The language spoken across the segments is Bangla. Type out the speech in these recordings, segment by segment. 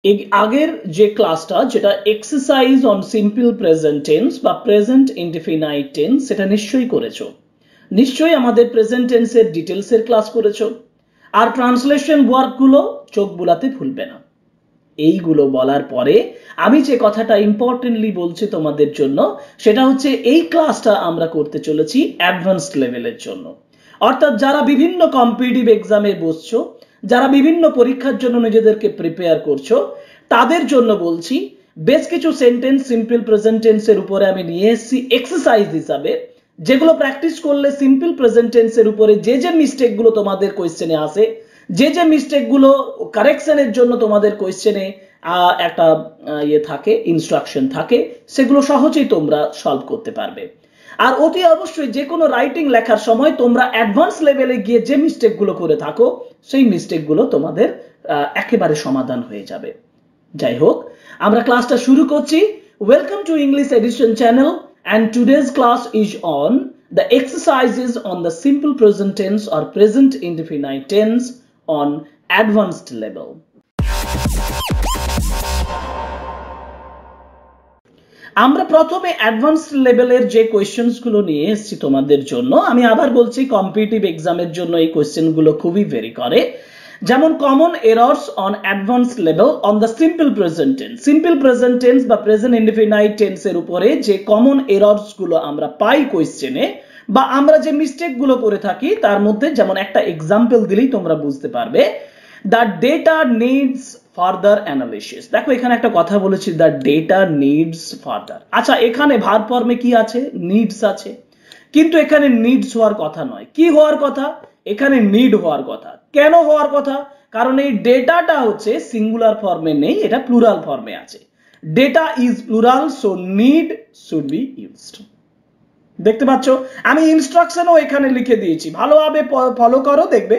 আগের যে ক্লাসটা যেটা exercise on simple present tense বা প্রেজেন্ট ইনডিফিনাইট টেন্স সেটা নিশ্চয়ই করেছো, নিশ্চয়ই আমাদের প্রেজেন্ট টেন্সের ডিটেলসের ক্লাস করেছো। আর ট্রান্সলেশন ওয়ার্কগুলো চোখ বুলাতে ভুলবে না। এইগুলো বলার পরে আমি যে কথাটা ইম্পর্টেন্টলি বলছি তোমাদের জন্য সেটা হচ্ছে এই ক্লাসটা আমরা করতে চলেছি অ্যাডভান্সড লেভেলের জন্য, অর্থাৎ যারা বিভিন্ন কম্পিটিটিভ এক্সামে বসছো, যারা বিভিন্ন পরীক্ষার জন্য নিজেদেরকে প্রিপেয়ার করছো, তাদের জন্য বলছি বেশ কিছু সেন্টেন্স সিম্পল প্রেজেন্ট টেন্সের উপরে আমি নিয়ে এসেছি এক্সারসাইজ হিসাবে, যেগুলো প্র্যাকটিস করলে সিম্পল প্রেজেন্ট টেন্সের উপরে যে যে মিস্টেকগুলো তোমাদের কোয়েশ্চেনে আসে, যে যে মিস্টেকগুলো কারেকশনের জন্য তোমাদের কোয়েশ্চেনে একটা থাকে, ইনস্ট্রাকশন থাকে, সেগুলো সহজেই তোমরা সলভ করতে পারবে। আর অতি অবশ্যই যে কোনো রাইটিং লেখার সময় তোমরা অ্যাডভান্স লেভেলে গিয়ে যে মিস্টেকগুলো করে থাকো সেই মিস্টেকগুলো তোমাদের একেবারে সমাধান হয়ে যাবে। যাই হোক, আমরা ক্লাসটা শুরু করছি। Welcome to English edition channel and today's class is on the exercises on the simple present tense or present indefinite tense on advanced level. আমরা প্রথমে অ্যাডভান্সড লেভেলের যে কোয়েশ্চেনস গুলো নিয়ে এসেছি তোমাদের জন্য, আমি আবার বলছি কম্পিটিটিভ এক্সামের জন্য এই কোয়েশ্চেন গুলো খুবই ভেরি করে। যেমন common errors on advanced level on the simple present tense, simple present tense বা প্রেজেন্ট ইনডিফিনাইট টেন্সের উপরে যে কমন এরর্স গুলো আমরা পাই কোয়েশ্চেনে, বা আমরা যে মিস্টেক গুলো করে থাকি তার মধ্যে যেমন একটা এক্সাম্পল দিলেই তোমরা বুঝতে পারবে। The data needs further analysis. দেখো এখানে একটা কথা বলেছি, দ্য ডেটা নিডস ফার্দার। আচ্ছা, এখানে ভার্ব ফর্মে কি আছে? নিডস আছে, কিন্তু এখানে নিডস হওয়ার কথা নয়। কি হওয়ার কথা? এখানে নিড হওয়ার কথা। কেন হওয়ার কথা? কারণ এই ডেটাটা হচ্ছে সিঙ্গুলার ফর্মে নেই, এটা প্লুরাল ফর্মে আছে। Data is plural, so need should be used. দেখতে পাচ্ছ, আমি ইনস্ট্রাকশনও এখানে লিখে দিয়েছি, ভালোভাবে ফলো করো, দেখবে,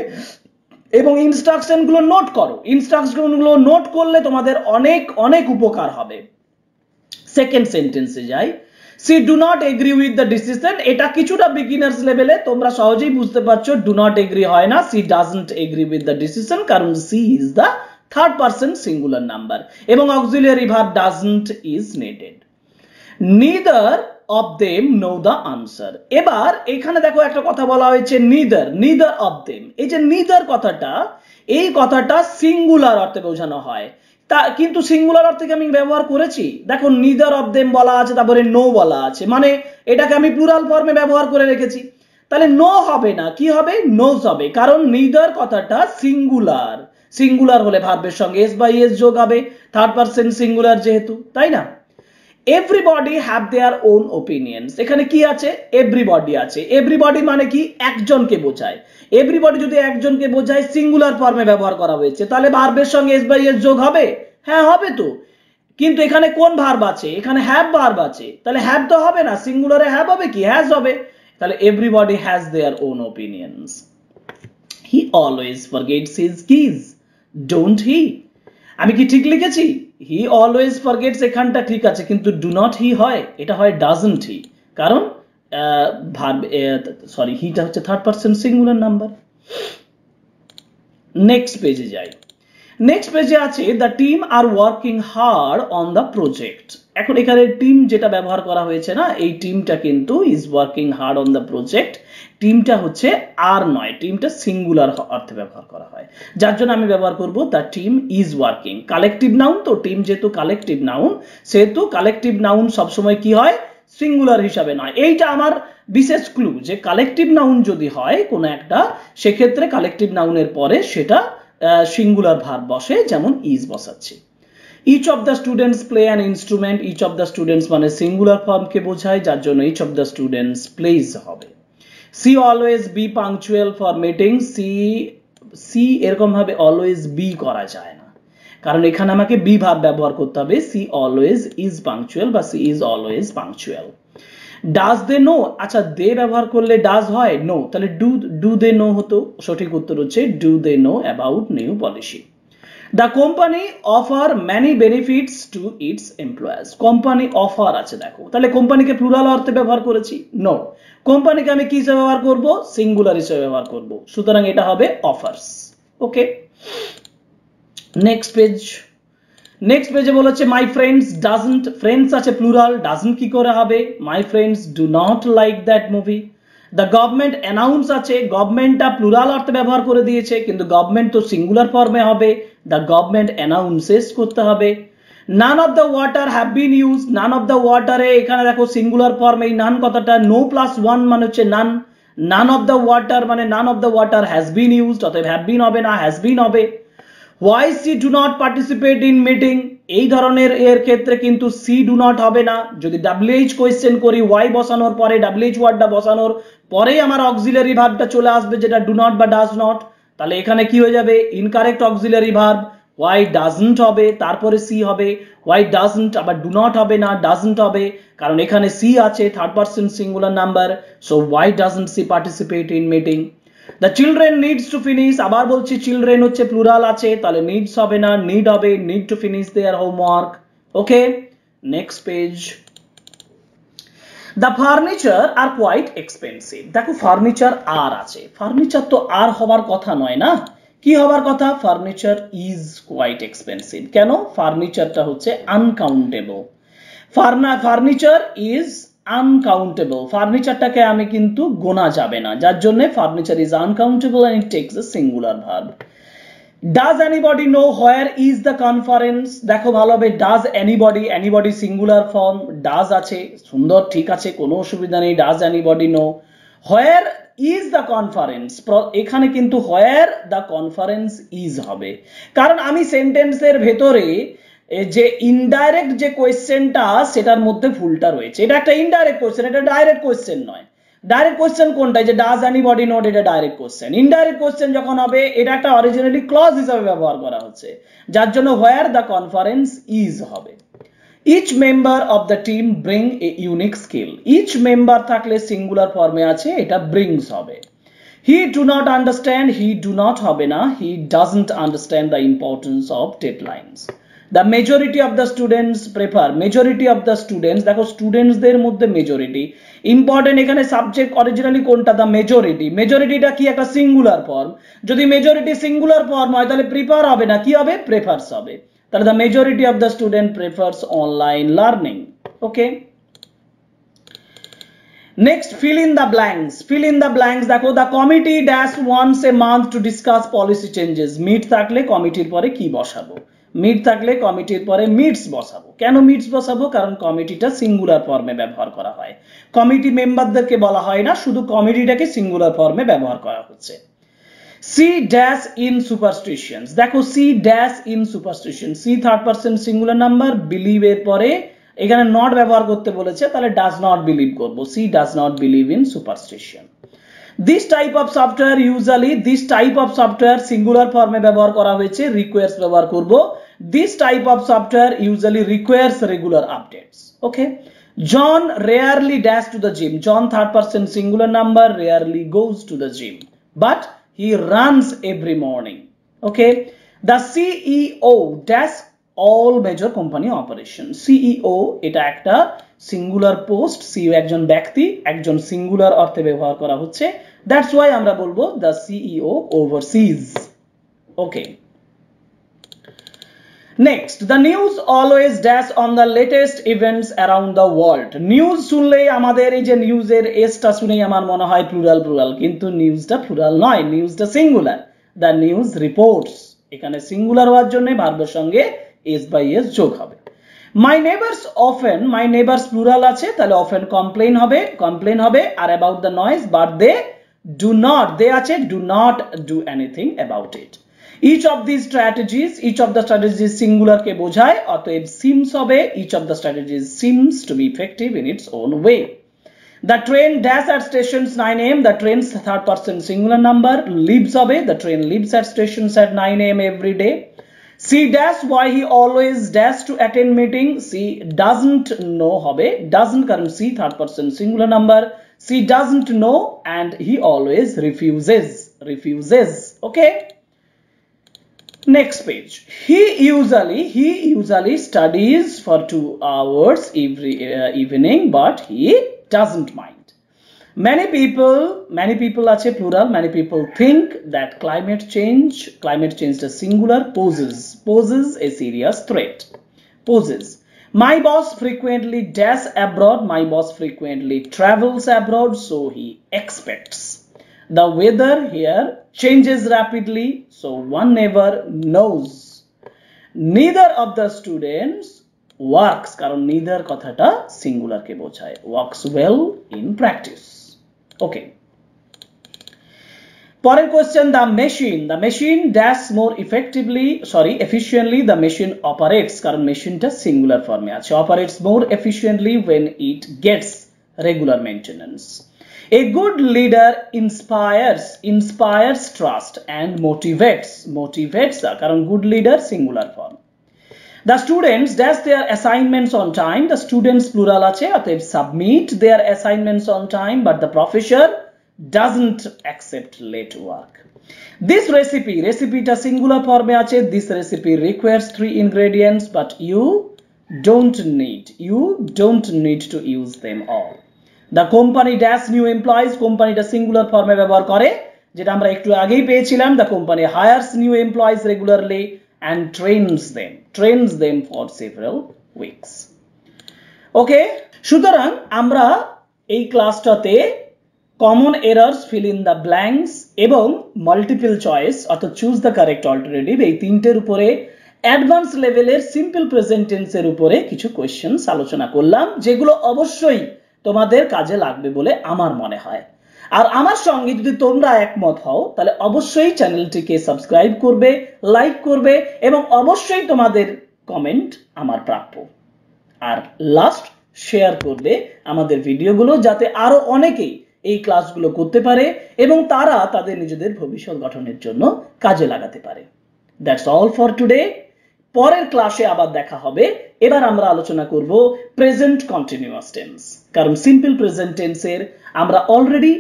এবং ইনস্ট্রাকশন গুলো নোট করো। ইনস্ট্রাকশন গুলো নোট করলে তোমাদের অনেক অনেক উপকার হবে। সেকেন্ড সেন্টেন্সে যাই। She do not agree with the decision. এটা কিছুটা বিগিনার্স লেভেলে, তোমরা সহজেই বুঝতে পারছো ডু নট এগ্রি হয় না, she doesn't agree with the decision, কারণ she is the third person singular number এবং auxiliary verb doesn't is needed. Neither of them know the answer. এবার এখানে দেখো একটা কথা বলা হয়েছে নিদার, নিদার অফ দেম। এই যে নিদার কথাটা, এই কথাটা সিঙ্গুলার অর্থে বোঝানো হয়, তা কিন্তু সিঙ্গুলার অর্থে আমি ব্যবহার করেছি। দেখো নিদার অফ দেম বলা আছে, তারপরে নো বলা আছে, মানে এটাকে আমি প্লুরাল ফর্মে ব্যবহার করে রেখেছি। তাহলে নো হবে না, কি হবে? নোজ হবে, কারণ নিদার কথাটা সিঙ্গুলার। সিঙ্গুলার হলে ভার্বের সঙ্গে এস বাই এস যোগ হবে, থার্ড পারসন সিঙ্গুলার যেহেতু, তাই না? Everybody have their own opinions. এখানে কি আছে? এভরিবডি আছে। এভরিবডি মানে কি? একজনকে বোঝায়। এভরিবডি যদি একজনকে বোঝায়, সিঙ্গুলার ফর্মে ব্যবহার করা হয়েছে, তাহলে ভার্বের সঙ্গে এস বাই এস যোগ হবে? হ্যাঁ, হবে তো। কিন্তু এখানে কোন ভার্ব আছে? এখানে হ্যাভ ভার্ব আছে, তাহলে হ্যাভ তো হবে না, সিঙ্গুলারে হ্যাভ হবে কি? হ্যাজ হবে। তাহলে everybody has their own opinions. He always forgets his keys, don't he? আমি কি ঠিক লিখেছি? হি অলওয়েজ ফরগেটস, এখানটা ঠিক আছে, কিন্তু ডু নট হি হয়, এটা হয় ডাজন্ট হি, কারণ ভার্ব সরি হিটা হচ্ছে third person singular number. Next পেজে যাই। নেক্সট পেজে আছে the team are working hard on the project. এখন এখানে টিম যেটা ব্যবহার করা হয়েছে না, এই টিমটা কিন্তু is working hard on the project. টিমটা হচ্ছে আর নয়, টিমটা সিঙ্গুলার অর্থে ব্যবহার করা হয়, যার জন্য আমি ব্যবহার করব the team is working. Collective noun তো, টিম যেহেতু কালেকটিভ নাউন, সেহেতু কালেকটিভ নাউন সবসময় কি হয়? সিঙ্গুলার হিসাবে নয়। এইটা আমার বিশেষ ক্লু, যে কালেকটিভ নাউন যদি হয় কোনো একটা, সেক্ষেত্রে কালেকটিভ নাউনের পরে সেটা সিঙ্গুলার ভার্ব বসে, যেমন ইজ বসাচ্ছি। Each of the students play an instrument. Each of the students মানে সিঙ্গুলার ফর্মকে বোঝায়, যার জন্য each of the students plays হবে। She always be punctual for meeting. She এরকম ভাবে অলওয়েজ বি করা যায় না, কারণ এখানে আমাকে বি ভার্ব ব্যবহার করতে হবে। সি অলওয়েজ ইজ পাংচুয়াল বা she is always punctual. Does they know. আচ্ছা, দে ব্যবহার করলে ডাজ হয়? নো, তাহলে ডু দে নো হতো। সঠিক উত্তর হচ্ছে do they know about new policy. The company offer many benefits to its employers. Company offer আছে, দেখো, তাহলে কোম্পানিকে প্লুরাল অর্থে ব্যবহার করেছি? নো, কোম্পানিকে আমি কি হিসেবে ব্যবহার করব? সিঙ্গুলার হিসেবে ব্যবহার করব, সুতরাং এটা হবে অফার্স। ওকে, নেক্সট পেজ। নেক্সট পেজে বলেছে মাই ফ্রেন্ডস ডাজন্ট, ফ্রেন্ডস আছে প্লুরাল, ডাজন্ট কি করে হবে, my friends do not like that movie. The government announce আছে, গভর্নমেন্টটা প্লুরাল অর্থে ব্যবহার করে দিয়েছে, কিন্তু গভর্নমেন্ট তো সিঙ্গুলার ফর্মে হবে, দ্য গভর্নমেন্ট অ্যানাউন্সেস করতে হবে। None of the water have been use, none of the ওয়াটারে এখানে দেখো সিঙ্গুলার ফর্ম, এই নান কথাটা নো প্লাস ওয়ান মানে হচ্ছে নান, নান অফ দ্য ওয়াটার মানে নান of the water has been used, অতএব হ্যাভ বিন হবে না, হ্যাজ বিন হবে। Why C do not participate in meeting, এই ধরনের এর ক্ষেত্রে কিন্তু সি ডু নট হবে না। যদি WH কোয়েশ্চেন করি, ওয়াই বসানোর পরে WH ওয়ার্ডটা বসানোর পরেই আমার অক্সিলারি ভার্বটা চলে আসবে, যেটা ডু নট বা ডাজ নট, তাহলে এখানে কি হয়ে যাবে, incorrect auxiliary verb, why doesn't হবে, তারপরে সি হবে, হোয়াই ডাজন্ট আবার ডু নট হবে না, ডাজন্ট হবে, কারণ এখানে সি আছে, third person singular number, so why doesn't she participate in meeting. The children needs to finish, আবার বলছি children হচ্ছে প্লুরাল আছে, তাহলে needs হবে না, need হবে, need to finish their homework. Okay, next page. The furniture are quite expensive. দেখো ফার্নিচার আর আছে, ফার্নিচার তো আর হবার কথা নয় না, কি হবার কথা, ফার্নিচার ইজ কোয়াইট এক্সপেন্সিভ। কেন, ফার্নিচারটা হচ্ছে আনকাউন্টেবল, ফার্নিচার ইজ আনকাউন্টেবল, ফার্নিচারটাকে আমি কিন্তু গোনা যাবে না, যার জন্য furniture is uncountable and it takes a singular verb. Does anybody know where is the conference, দেখো ভালোভাবে, does anybody, anybody singular form, does আছে, সুন্দর, ঠিক আছে, কোনো অসুবিধা নেই, does anybody know. Where is the conference, এখানে কিন্তু হোয়ার দ্য কনফারেন্স ইজ হবে, কারণ আমি সেন্টেন্সের ভেতরে যে ইনডাইরেক্ট যে কোয়েশ্চেনটা সেটার মধ্যে ভুলটা রয়েছে, এটা একটা ইনডাইরেক্ট কোয়েশ্চেন, এটা ডাইরেক্ট কোয়েশ্চেন নয়। ডাইরেক্ট কোয়েশ্চেন কোনটা, যে ডাজ এনিবডি নোট, এটা ডাইরেক্ট কোয়েশ্চেন। ইনডাইরেক্ট কোয়েশ্চেন যখন হবে, এটা একটা অরিজিনালি ক্লজ হিসেবে ব্যবহার করা হচ্ছে, যার জন্য হোয়ার দ্য কনফারেন্স ইজ হবে। Each member of the team bring a unique skill, each member থাকলে সিঙ্গুলার ফর্মে আছে, এটা ব্রিংস হবে। He do not understand, he do not হবে না, he doesn't understand the importance of deadlines. The majority of the students prefer, majority of the students, দেখো স্টুডেন্টস দের মধ্যে মেজরিটি ইম্পর্টেন্ট, এখানে সাবজেক্ট অরিজিনালি কোনটা, দ্য মেজরিটি, মেজরিটিটা কি একটা সিঙ্গুলার ফর্ম, যদি মেজরিটি সিঙ্গুলার ফর্ম হয় তাহলে প্রিফার হবে না, কি হবে, প্রেফারস হবে, তাহলে the majority of the student prefers online learning. Okay, next fill in the blanks, fill in the blanks, দেখো the committee dash once a month to discuss policy changes, meet থাকলে কমিটির পরে কি বসাবো, মিট থাকলে কমিটির পরে মিটস বসাবো। কেন মিটস বসাবো, কারণ কমিটিটা সিঙ্গুলার ফর্মে ব্যবহার করা হয়, কমিটি মেম্বারদেরকে বলা হয় না, শুধু কমিটিটাকে সিঙ্গুলার ফর্মে ব্যবহার করা হচ্ছে। সি ড্যাশ ইন সুপারস্টিশনস, দেখো she dash in superstition, she third person singular number, believe এর পরে এখানে নট ব্যবহার করতে বলেছে, তাহলে ডাজ নট বিলিভ করব, she does not believe in superstition. This type of software usually, this type of software singular form এ ব্যবহার করা হয়েছে, requires ব্যবহার করব, this type of software usually requires regular updates. Okay, John rarely dash to the gym, John third person singular number, rarely goes to the gym, but he runs every morning. Okay, the CEO dash all major company operation, CEO এটা একটা সিঙ্গুলার পোস্ট, সিইও একজন ব্যক্তি, একজন সিঙ্গুলার অর্থে ব্যবহার করা হচ্ছে, দ্যাটস ওয়াই আমরা বলবো the CEO overseas. Okay, next, the news always dash on the latest events around the world, news শুনলেই আমাদের এই যে নিউজের এসটা শুনেই আমার মনে হয় প্লুরাল, কিন্তু নিউজটা প্লুরাল নয়, নিউজটা সিঙ্গুলার, দ্য নিউজ রিপোর্টস, এখানে সিঙ্গুলার হওয়ার জন্য ভার্বের সঙ্গে এস বাই এস যোগ হবে। My neighbours often, my neighbours plural আছে, তাহলে অফেন কমপ্লেইন হবে, আর about the noise, but they do not, they আছে, do not do anything about it. Each of this strategies, each of the strategies singular কে বোঝায়, অতএব সিমস হবে, each of the strategies seems to be effective in its own way. The train dash at stations 9 AM, the train's third person singular number, leaves হবে, the train leaves at stations at 9 AM every day. See dash why he always dash to attend meeting, see doesn't know হবে, doesn't কারণ see third person singular number, see doesn't know and he always refuses. Okay, next page. He usually studies for 2 hours every evening, but he doesn't mind. Many people আছে plural, many people think that climate change is singular, poses a serious threat. Poses. My boss frequently dash abroad, my boss frequently travels abroad, so he expects. The weather here changes rapidly, so one never knows. Neither of the students works, karon neither kothata singular ke bochhay, works well in practice. Okay. Pore question, the machine dash more efficiently the machine operates, karon machine ta singular form e ache, operates more efficiently when it gets regular maintenance. A good leader inspires trust and motivates karon good leader singular form. The students dash their assignments on time, the students plural ache অতএব submit their assignments on time, but the professor doesn't accept late work. This recipe ta singular form e ache, this recipe requires 3 ingredients, but you don't need to use them all. The company dash new employees, company ta singular form e ব্যবহার করে, যেটা আমরা একটু আগেই পেয়েছিলাম, the company hires new employees regularly and trains them for several weeks. Okay, সুতরাং আমরা এই ক্লাসটাতে common errors, fill in the blanks এবং multiple choice অর্থাৎ choose the correct alternative এই তিনটের উপরে অ্যাডভান্স লেভেলের সিম্পল প্রেজেন্ট টেন্সের উপরে কিছু কোশ্চেনস আলোচনা করলাম, যেগুলো অবশ্যই তোমাদের কাজে লাগবে বলে আমার মনে হয়। আর আমার সঙ্গে যদি তোমরা একমত হও তাহলে অবশ্যই চ্যানেলটিকে সাবস্ক্রাইব করবে, লাইক করবে এবং অবশ্যই তোমাদের কমেন্ট আমার প্রাপ্য। আর লাস্ট শেয়ার করবে আমাদের ভিডিওগুলো, যাতে আরো অনেকেই এই ক্লাসগুলো করতে পারে এবং তারা তাদের নিজেদের ভবিষ্যৎ গঠনের জন্য কাজে লাগাতে পারে। That's all for today. পরের ক্লাসে আবার দেখা হবে। এবার আমরা আলোচনা করব প্রেজেন্ট কন্টিনিউয়াস টেন্স, কারণ সিম্পল প্রেজেন্ট টেন্সের আমরা অলরেডি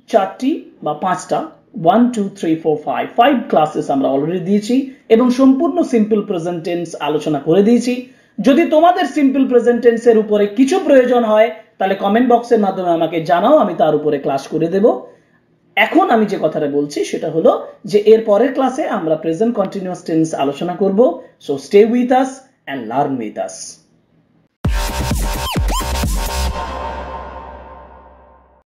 4টি বা 5টা 1 2 3 4 5 ক্লাসেস আমরা অলরেডি দিয়েছি এবং সম্পূর্ণ সিম্পল প্রেজেন্ট টেন্স আলোচনা করে দিয়েছি। যদি তোমাদের সিম্পল প্রেজেন্ট টেন্সের উপরে কিছু প্রয়োজন হয় তাহলে কমেন্ট বক্সের মাধ্যমে আমাকে জানাও, আমি তার উপরে ক্লাস করে দেব। এখন আমি যে কথাটা বলছি সেটা হলো যে এর পরের ক্লাসে আমরা প্রেজেন্ট কন্টিনিউয়াস টেন্স আলোচনা করব। So stay with us and learn with us.